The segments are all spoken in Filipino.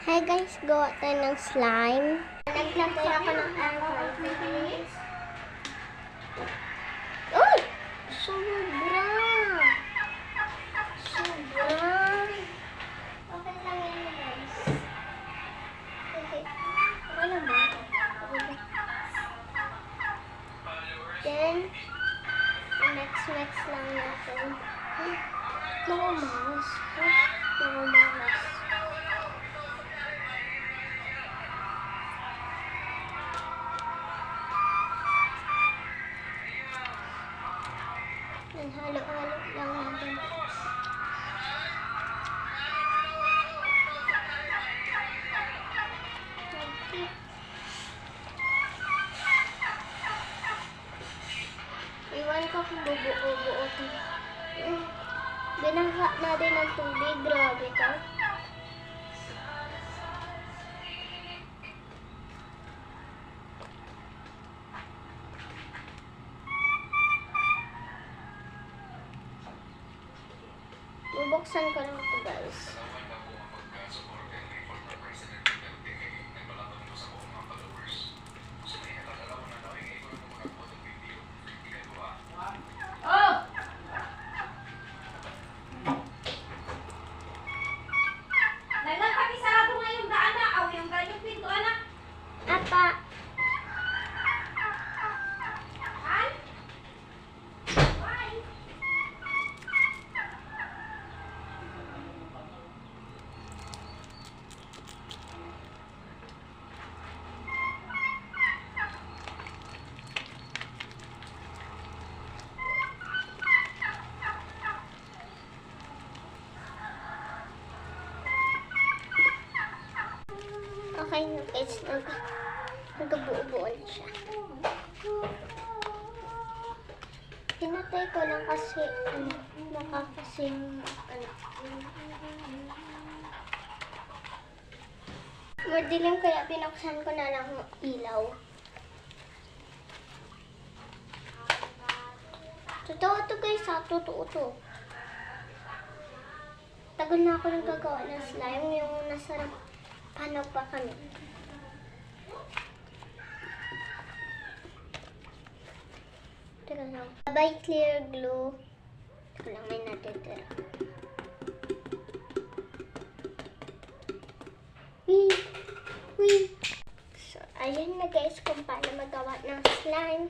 Hi guys, gawa tayo ng slime. Naglagay ako ng alcohol. Uy! Sobra! Sobra! Okay lang yan guys. Okay. Okay lang ba? Then, next lang natin. Tumamas. Tumamas. Halo-halo lang natin. Iwan ko kung bubuo-buo. Binasa natin ng tubig. Grabe ka. Bubuksan ko lang ito guys. Apa? Okay na guys, nagbuo-buo na siya. Pinatay ko lang kasi baka kasing madilim kaya pinuksan ko na lang ng ilaw. Totoo to guys ha, totoo to. Tagal na ako nagagawa ng slime, yung nasa paano pa kami. Teka lang. Bye clear glue. Teka lang, may natitira. Wee! So, ayan na guys kung paano magawa ng slime.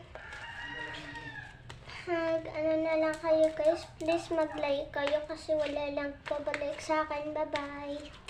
Ano na lang kayo guys, please mag-like kayo kasi wala lang pabalik sa akin. Bye-bye!